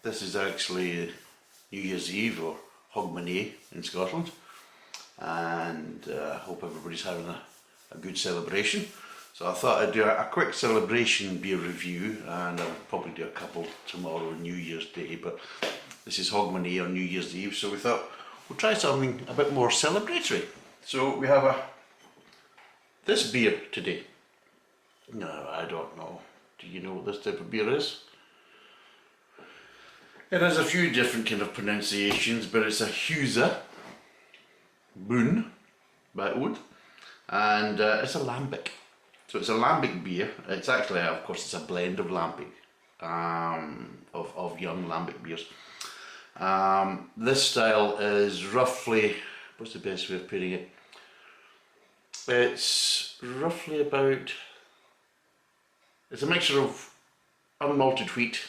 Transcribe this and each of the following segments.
This is actually New Year's Eve, or Hogmanay in Scotland, and I hope everybody's having a good celebration. So I thought I'd do a quick celebration beer review, and I'll probably do a couple tomorrow, New Year's Day, but this is Hogmanay on New Year's Eve, so we thought we'll try something a bit more celebratory. So we have this beer today. No, I don't know. Do you know what this type of beer is? It has a few different kind of pronunciations, but it's a Geuze Boon by Oude, and it's a Lambic. So it's a Lambic beer. It's actually, of course, it's a blend of Lambic, of young Lambic beers. This style is roughly, what's the best way of putting it? It's roughly about, it's a mixture of unmalted wheat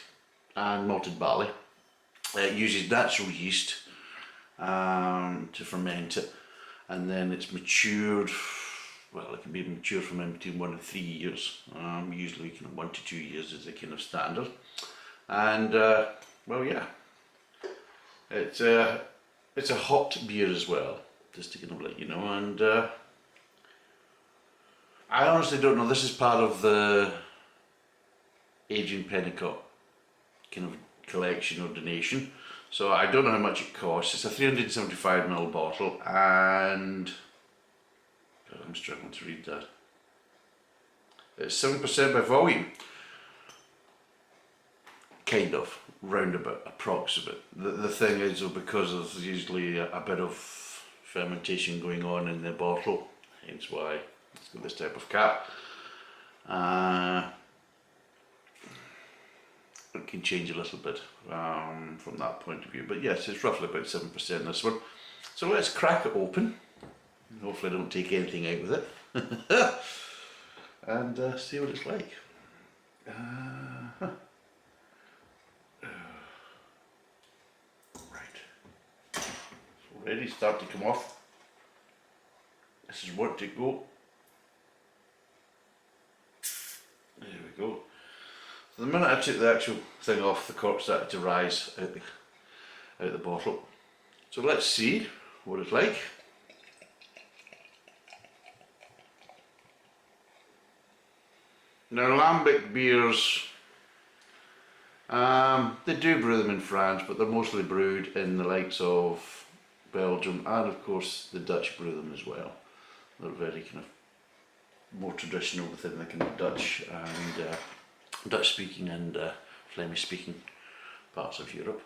and malted barley. It uses natural yeast to ferment it, and then it's matured. Well, it can be matured from in between 1 and 3 years. Usually, kind of 1 to 2 years is the kind of standard. And well, yeah, it's a hot beer as well, just to kind of let you know. And I honestly don't know. This is part of the Adrian Pennicott kind of collection or donation, so I don't know how much it costs. It's a 375ml bottle, and God, I'm struggling to read that. It's 7% by volume, kind of roundabout, approximate. The thing is, though, because there's usually a bit of fermentation going on in the bottle, hence why it's got this type of cap. It can change a little bit from that point of view, but yes, it's roughly about 7% this one. So let's crack it open. Hopefully I don't take anything out with it. And see what it's like. Right. It's already starting to come off. This is what to go. There we go. The minute I took the actual thing off, the cork started to rise out the bottle. So let's see what it's like. Now, Lambic beers, they do brew them in France, but they're mostly brewed in the likes of Belgium, and of course the Dutch brew them as well. They're very kind of more traditional within the kind of Dutch and Dutch speaking and Flemish speaking parts of Europe.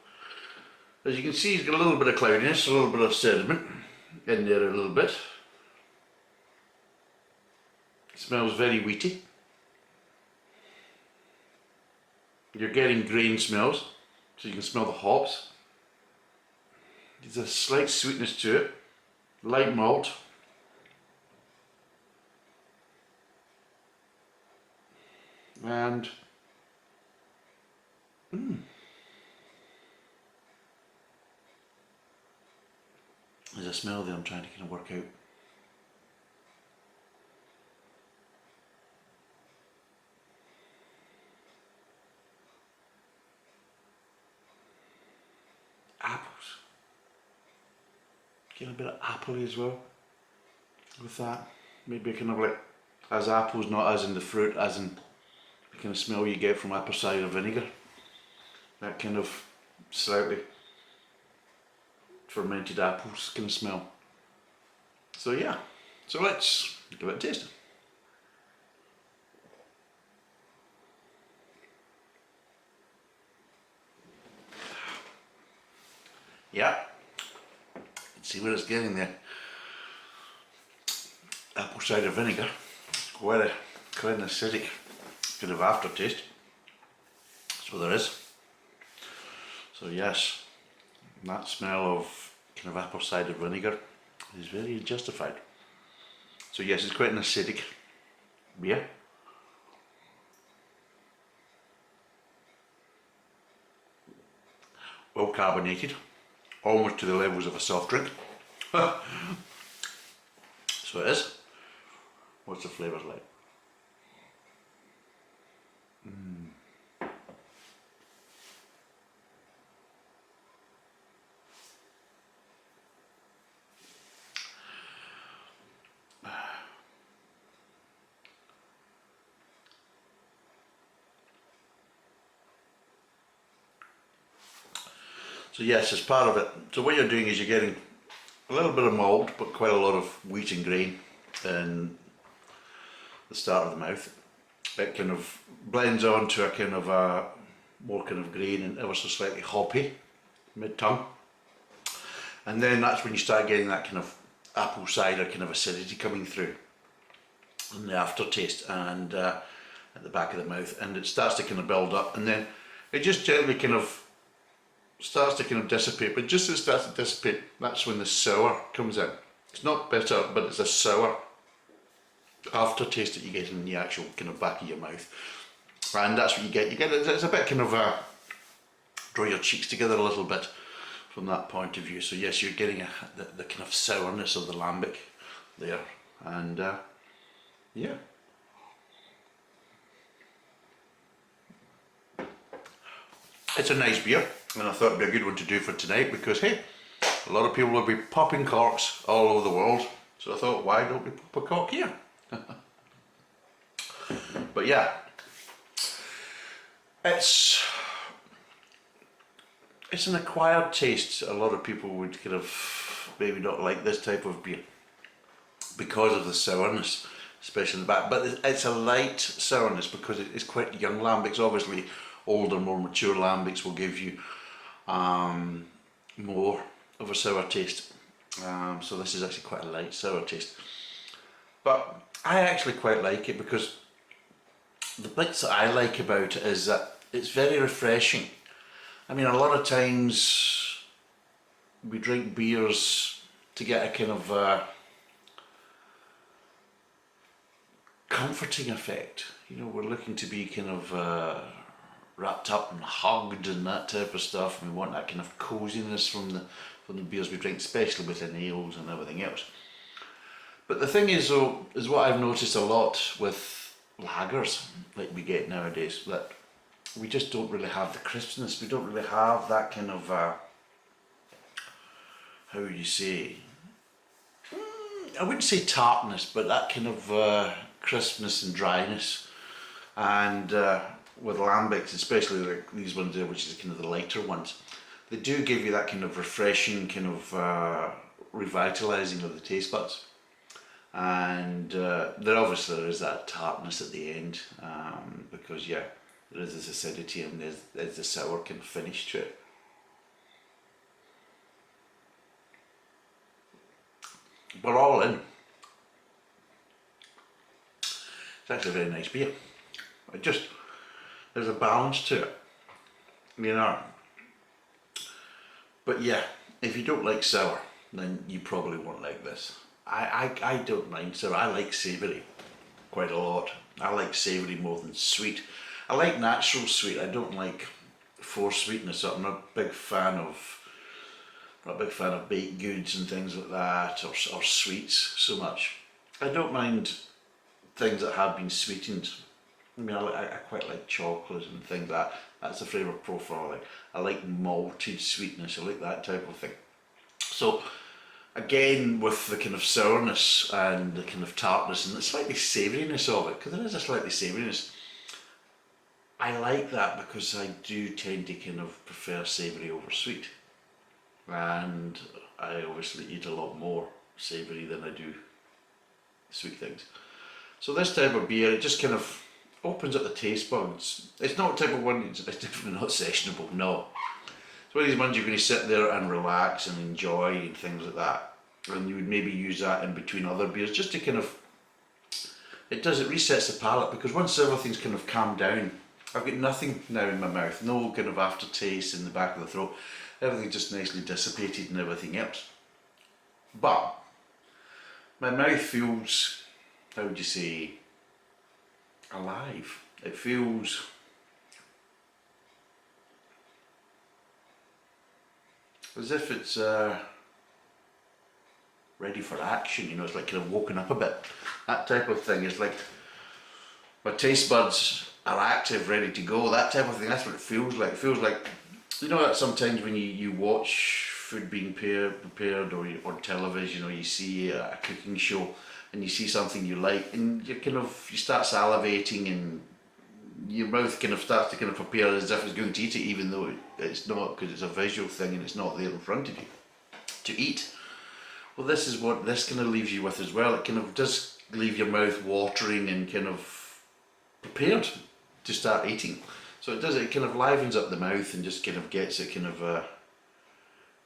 As you can see, it's got a little bit of cloudiness, a little bit of sediment in there a little bit. It smells very wheaty. You're getting grain smells, so you can smell the hops. There's a slight sweetness to it, light malt. And there's a smell that I'm trying to kind of work out. Apples. Get a bit of apple as well with that. Maybe kind of like as apples, not as in the fruit, as in the kind of smell you get from apple cider vinegar. That kind of slightly fermented apples kind of smell. So yeah, so let's give it a taste. Yeah, let's see what it's getting there. Apple cider vinegar, quite an acidic kind of aftertaste. So there is. So yes, that smell of kind of apple cider vinegar is very justified. So yes, it's quite an acidic beer. Well carbonated, almost to the levels of a soft drink. So it is. What's the flavours like? So yes, as part of it. So what you're doing is you're getting a little bit of malt, but quite a lot of wheat and grain in the start of the mouth. It kind of blends on to a kind of a more kind of grain and ever so slightly hoppy mid-tongue. And then that's when you start getting that kind of apple cider kind of acidity coming through in the aftertaste and at the back of the mouth, and it starts to kind of build up, and then it just gently kind of starts to kind of dissipate, but just as it starts to dissipate, that's when the sour comes in. It's not bitter, but it's a sour aftertaste that you get in the actual kind of back of your mouth, and that's what you get. It's a bit kind of draw your cheeks together a little bit from that point of view. So yes, you're getting the kind of sourness of the lambic there, and yeah. It's a nice beer, and I thought it'd be a good one to do for tonight because, hey, a lot of people will be popping corks all over the world, so I thought, why don't we pop a cork here? But yeah, it's an acquired taste. A lot of people would kind of maybe not like this type of beer because of the sourness, especially in the back, but it's a light sourness because it's quite young lambics. Obviously older, more mature lambics will give you more of a sour taste, so this is actually quite a light sour taste, but I actually quite like it because the bits that I like about it is that it's very refreshing. I mean, a lot of times we drink beers to get a kind of comforting effect. You know, we're looking to be kind of wrapped up and hugged and that type of stuff, and we want that kind of coziness from the beers we drink, especially with the ales and everything else. But the thing is, though, is what I've noticed a lot with lagers like we get nowadays, that we just don't really have the crispness. We don't really have that kind of how would you say, I wouldn't say tartness, but that kind of crispness and dryness. And with lambics, especially like these ones there, which is kind of the lighter ones, they do give you that kind of refreshing, kind of revitalizing of the taste buds. And there obviously is that tartness at the end, because yeah, there is this acidity and there's the sour kind of finish to it. But all in, it's actually a very nice beer. There's a balance to it, you know. But yeah, if you don't like sour, then you probably won't like this. I don't mind sour. I like savoury quite a lot. I like savoury more than sweet. I like natural sweet. I don't like forced sweetness. I'm not a big fan of baked goods and things like that, or sweets so much. I don't mind things that have been sweetened. I mean, I quite like chocolate and things like that. That's the flavour profile. I like malted sweetness. I like that type of thing. So again, with the kind of sourness and the kind of tartness and the slightly savouriness of it, because there is a slightly savouriness, I like that because I do tend to kind of prefer savoury over sweet. And I obviously eat a lot more savoury than I do sweet things. So this type of beer, it just kind of opens up the taste buds. It's not the type of one, it's definitely not sessionable, no. It's one of these ones you're going to sit there and relax and enjoy and things like that. And you would maybe use that in between other beers just to kind of, it resets the palate, because once everything's kind of calmed down, I've got nothing now in my mouth, no kind of aftertaste in the back of the throat. Everything's just nicely dissipated and everything else. But my mouth feels, how would you say, alive. It feels as if it's ready for action, you know. It's like kind of woken up a bit, that type of thing. It's like my taste buds are active, ready to go, that type of thing. That's what it feels like. It feels like, you know, that sometimes when you watch food being prepared or on television, or you see a cooking show and you see something you like and you start salivating and your mouth kind of starts to kind of prepare as if it's going to eat it, even though it's not, because it's a visual thing and it's not there in front of you to eat. Well, this is what this kind of leaves you with as well. It kind of does leave your mouth watering and kind of prepared to start eating. So it kind of livens up the mouth and just kind of gets it kind of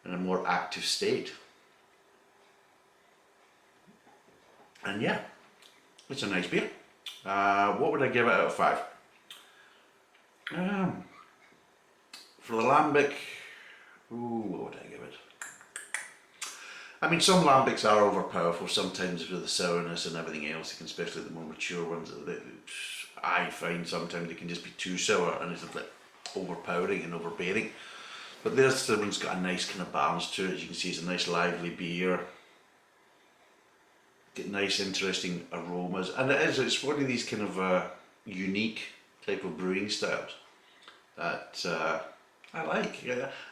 in a more active state. And yeah, it's a nice beer. What would I give it out of 5? For the Lambic, what would I give it? I mean, some Lambics are overpowerful sometimes with the sourness and everything else, especially the more mature ones. I find sometimes they can just be too sour and it's like overpowering and overbearing. But this one's got a nice kind of balance to it. As you can see, it's a nice lively beer. Get nice interesting aromas, and it's one of these kind of unique type of brewing styles that I like.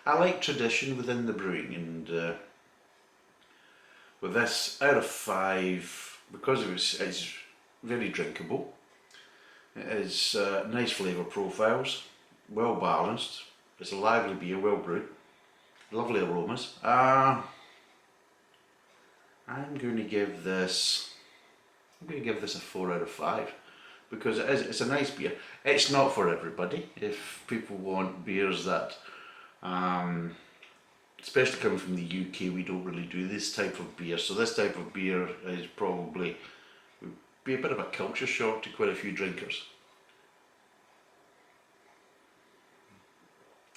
I like tradition within the brewing, and with this, out of 5, because it's very drinkable. It is nice flavour profiles, well balanced. It's a lively beer, well brewed, lovely aromas. I'm going to give this a 4 out of 5 because it's a nice beer. It's not for everybody. If people want beers that, especially coming from the UK, we don't really do this type of beer. So this type of beer is probably would be a bit of a culture shock to quite a few drinkers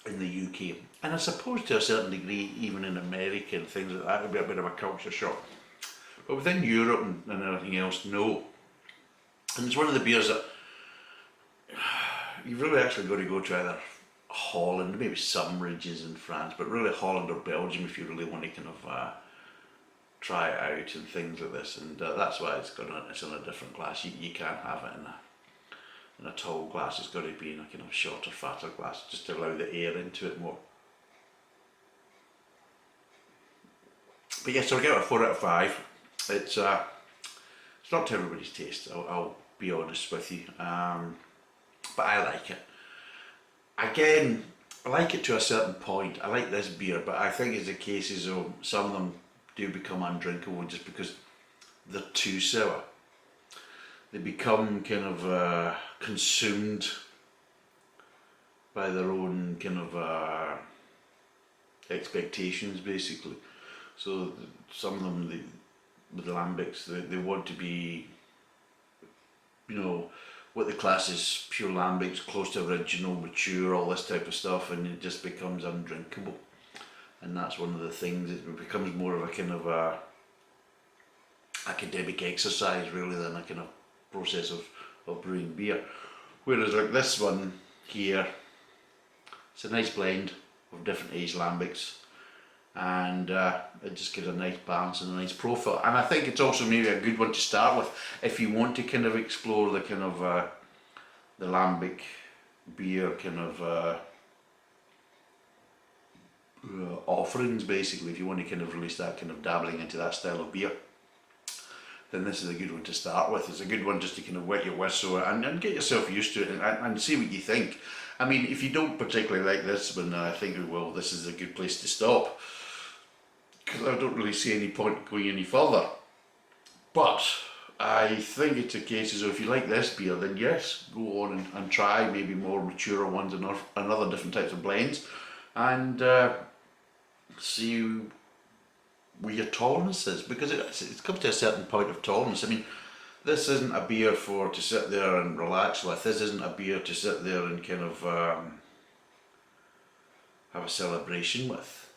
in the UK, and I suppose to a certain degree even in America and things like that, it would be a bit of a culture shock. But within Europe and everything else, no. And it's one of the beers that you've really actually got to go to either Holland, maybe some regions in France, but really Holland or Belgium if you really want to kind of try it out and things like this. And that's why it's in a different glass. You can't have it in a tall glass. It's got to be in a kind of shorter, fatter glass, just to allow the air into it more. But yes, so I'll give it a 4 out of 5. It's not to everybody's taste, I'll be honest with you, but I like it. Again, I like it to a certain point. I like this beer, but I think it's the cases of some of them do become undrinkable just because they're too sour. They become kind of consumed by their own kind of expectations, basically. So some of them, with the Lambics, they want to be, you know, what the class is pure Lambics, close to original, mature, all this type of stuff, and it just becomes undrinkable. And that's one of the things, it becomes more of a kind of a academic exercise really than a kind of process of brewing beer. Whereas like this one here, it's a nice blend of different age Lambics, and it just gives a nice balance and a nice profile. And I think it's also maybe a good one to start with if you want to kind of explore the kind of the Lambic beer kind of offerings, basically. If you want to kind of really start kind of dabbling into that style of beer, then this is a good one to start with. It's a good one just to kind of wet your whistle and get yourself used to it and see what you think. I mean, if you don't particularly like this one, I think, well, this is a good place to stop, because I don't really see any point going any further. But I think it's a case of if you like this beer, then yes, go on and try maybe more mature ones and other different types of blends, and see where your tolerance is, because it comes to a certain point of tolerance. I mean, this isn't a beer to sit there and relax with. This isn't a beer to sit there and kind of have a celebration with.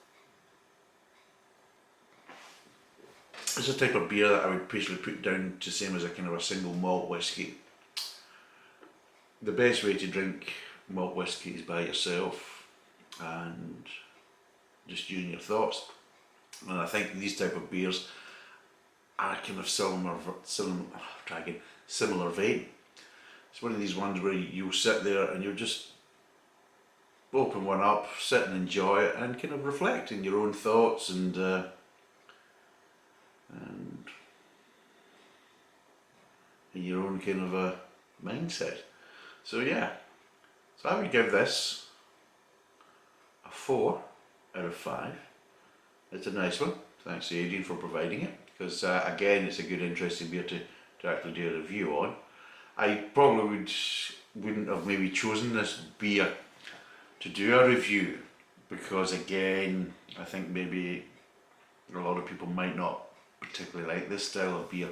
It's a type of beer that I would basically put down to same as a kind of a single malt whiskey. The best way to drink malt whiskey is by yourself and just you and your thoughts. And I think these type of beers are kind of similar vein. It's one of these ones where you'll sit there and you'll just open one up, sit and enjoy it, and kind of reflect in your own thoughts and in your own kind of a mindset. So yeah, So I would give this a 4 out of 5. It's a nice one. Thanks to Adrian for providing it, because again, it's a good, interesting beer to actually do a review on. I probably wouldn't have maybe chosen this beer to do a review, because again, I think maybe a lot of people might not particularly like this style of beer.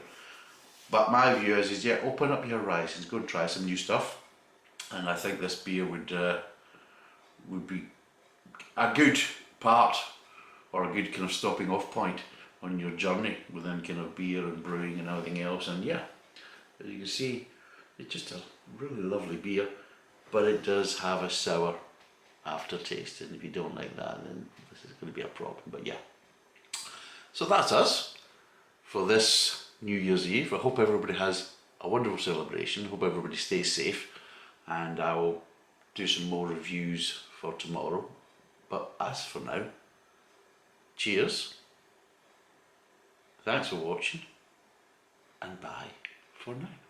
But my view is yeah, open up your horizons, go and try some new stuff. And I think this beer would be a good part, or a good kind of stopping off point on your journey within kind of beer and brewing and everything else. And yeah, as you can see, it's just a really lovely beer, but it does have a sour aftertaste, and if you don't like that, then this is going to be a problem. But yeah, so that's us for this New Year's Eve. I hope everybody has a wonderful celebration. I hope everybody stays safe, and I will do some more reviews for tomorrow. But as for now, cheers, thanks for watching, and bye for now.